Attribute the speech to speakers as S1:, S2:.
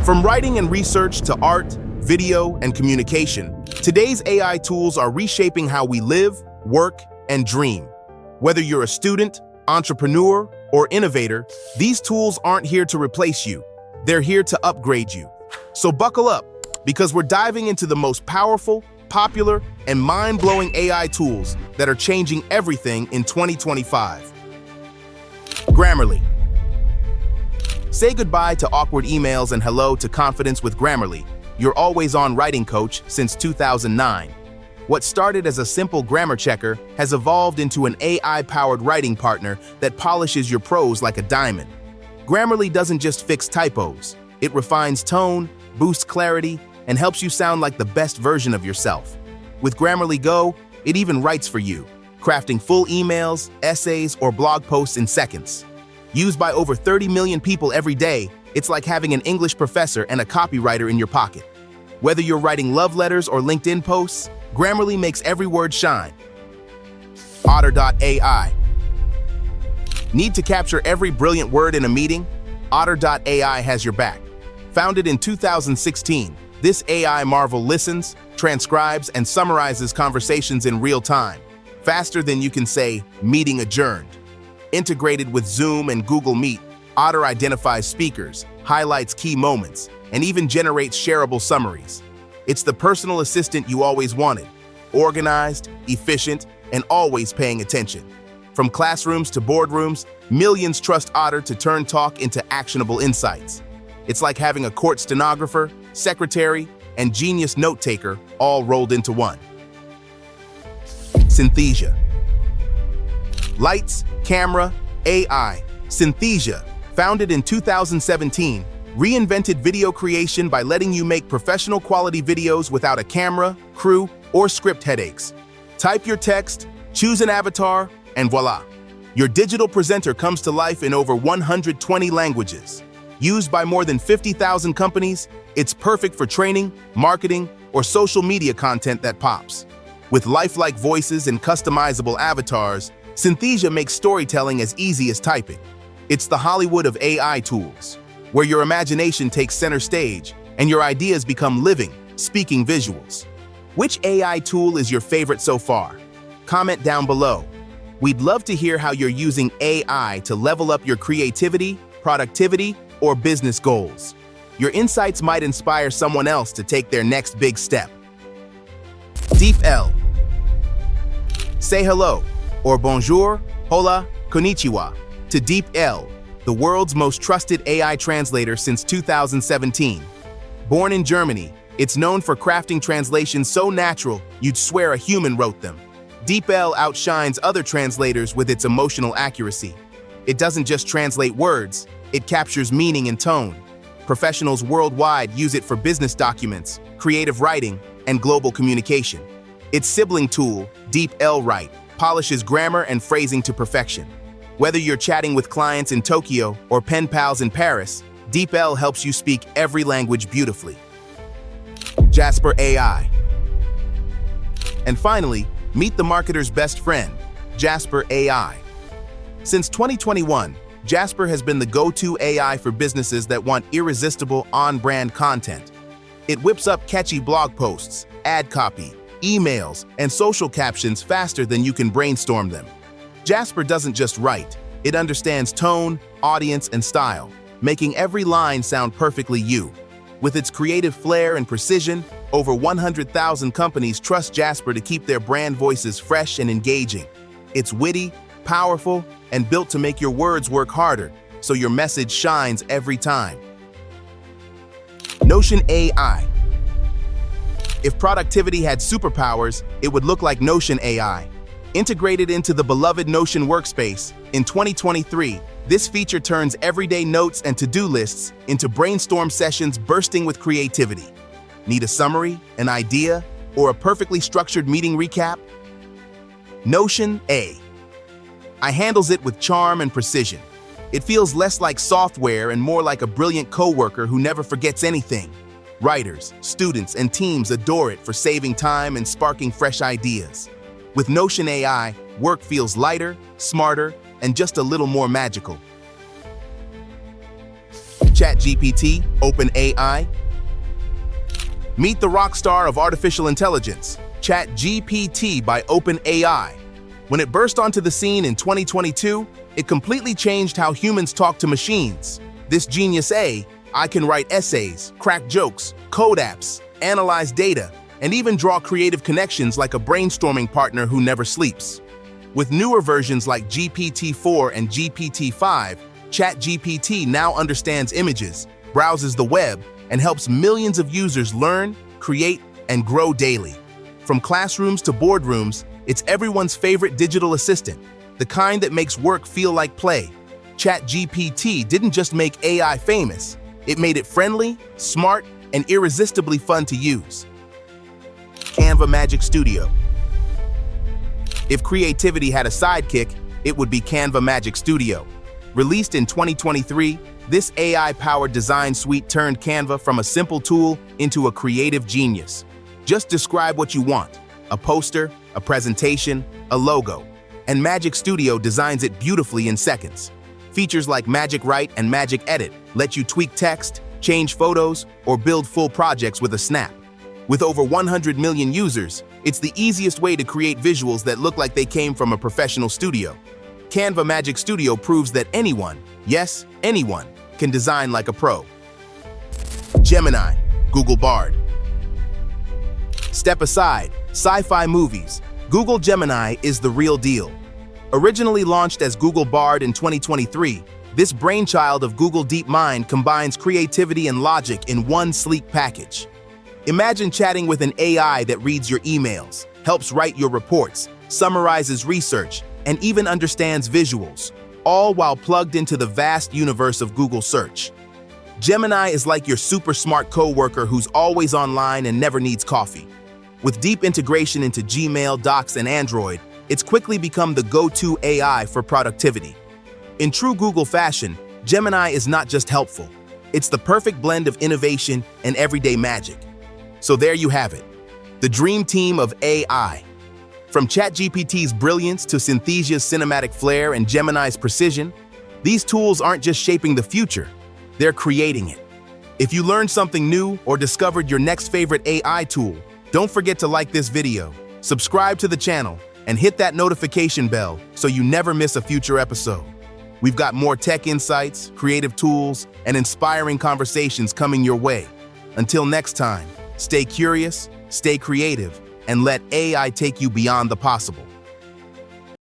S1: From writing and research to art, video, and communication, today's AI tools are reshaping how we live, work, and dream. Whether you're a student, entrepreneur, or innovator, these tools aren't here to replace you. They're here to upgrade you. So buckle up, because we're diving into the most powerful, popular, and mind-blowing AI tools that are changing everything in 2025. Grammarly. Say goodbye to awkward emails and hello to confidence with Grammarly, your always-on writing coach since 2009. What started as a simple grammar checker has evolved into an AI-powered writing partner that polishes your prose like a diamond. Grammarly doesn't just fix typos. It refines tone, boosts clarity, and helps you sound like the best version of yourself. With Grammarly Go, it even writes for you, crafting full emails, essays, or blog posts in seconds. Used by over 30 million people every day, it's like having an English professor and a copywriter in your pocket. Whether you're writing love letters or LinkedIn posts, Grammarly makes every word shine. Otter.ai. Need to capture every brilliant word in a meeting? Otter.ai has your back. Founded in 2016, this AI marvel listens, transcribes, and summarizes conversations in real time, faster than you can say, "meeting adjourned." Integrated with Zoom and Google Meet, Otter identifies speakers, highlights key moments, and even generates shareable summaries. It's the personal assistant you always wanted, organized, efficient, and always paying attention. From classrooms to boardrooms, millions trust Otter to turn talk into actionable insights. It's like having a court stenographer, secretary, and genius note-taker all rolled into one. Synthesia. Lights, camera, AI. Synthesia, founded in 2017, reinvented video creation by letting you make professional quality videos without a camera, crew, or script headaches. Type your text, choose an avatar, and voila! Your digital presenter comes to life in over 120 languages. Used by more than 50,000 companies, it's perfect for training, marketing, or social media content that pops. With lifelike voices and customizable avatars, Synthesia makes storytelling as easy as typing. It's the Hollywood of AI tools, where your imagination takes center stage and your ideas become living, speaking visuals. Which AI tool is your favorite so far? Comment down below. We'd love to hear how you're using AI to level up your creativity, productivity, or business goals. Your insights might inspire someone else to take their next big step. DeepL. Say hello, or bonjour, hola, konnichiwa, to DeepL, the world's most trusted AI translator since 2017. Born in Germany, it's known for crafting translations so natural you'd swear a human wrote them. DeepL outshines other translators with its emotional accuracy. It doesn't just translate words, it captures meaning and tone. Professionals worldwide use it for business documents, creative writing, and global communication. Its sibling tool, DeepL Write, polishes grammar and phrasing to perfection. Whether you're chatting with clients in Tokyo or pen pals in Paris, DeepL helps you speak every language beautifully. Jasper AI. And finally, meet the marketer's best friend, Jasper AI. Since 2021, Jasper has been the go-to AI for businesses that want irresistible on-brand content. It whips up catchy blog posts, ad copy, emails, and social captions faster than you can brainstorm them. Jasper doesn't just write, it understands tone, audience, and style, making every line sound perfectly you. With its creative flair and precision, over 100,000 companies trust Jasper to keep their brand voices fresh and engaging. It's witty, powerful, and built to make your words work harder, so your message shines every time. Notion AI. If productivity had superpowers, it would look like Notion AI. Integrated into the beloved Notion workspace, in 2023, this feature turns everyday notes and to-do lists into brainstorm sessions bursting with creativity. Need a summary, an idea, or a perfectly structured meeting recap? Notion AI handles it with charm and precision. It feels less like software and more like a brilliant coworker who never forgets anything. Writers, students, and teams adore it for saving time and sparking fresh ideas. With Notion AI, work feels lighter, smarter, and just a little more magical. ChatGPT, OpenAI. Meet the rock star of artificial intelligence, ChatGPT by OpenAI. When it burst onto the scene in 2022, it completely changed how humans talk to machines. This genius AI can write essays, crack jokes, code apps, analyze data, and even draw creative connections like a brainstorming partner who never sleeps. With newer versions like GPT-4 and GPT-5, ChatGPT now understands images, browses the web, and helps millions of users learn, create, and grow daily. From classrooms to boardrooms, it's everyone's favorite digital assistant, the kind that makes work feel like play. ChatGPT didn't just make AI famous, it made it friendly, smart, and irresistibly fun to use. Canva Magic Studio. If creativity had a sidekick, it would be Canva Magic Studio. Released in 2023, this AI-powered design suite turned Canva from a simple tool into a creative genius. Just describe what you want: a poster, a presentation, a logo, and Magic Studio designs it beautifully in seconds. Features like Magic Write and Magic Edit let you tweak text, change photos, or build full projects with a snap. With over 100 million users, it's the easiest way to create visuals that look like they came from a professional studio. Canva Magic Studio proves that anyone, yes, anyone, can design like a pro. Gemini, Google Bard. Step aside, sci-fi movies. Google Gemini is the real deal. Originally launched as Google Bard in 2023, this brainchild of Google DeepMind combines creativity and logic in one sleek package. Imagine chatting with an AI that reads your emails, helps write your reports, summarizes research, and even understands visuals, all while plugged into the vast universe of Google Search. Gemini is like your super smart coworker who's always online and never needs coffee. With deep integration into Gmail, Docs, and Android, it's quickly become the go-to AI for productivity. In true Google fashion, Gemini is not just helpful. It's the perfect blend of innovation and everyday magic. So there you have it, the dream team of AI. From ChatGPT's brilliance to Enthusiast's cinematic flair and Gemini's precision, these tools aren't just shaping the future, they're creating it. If you learned something new or discovered your next favorite AI tool, don't forget to like this video, subscribe to the channel, and hit that notification bell so you never miss a future episode. We've got more tech insights, creative tools, and inspiring conversations coming your way. Until next time, stay curious, stay creative, and let AI take you beyond the possible.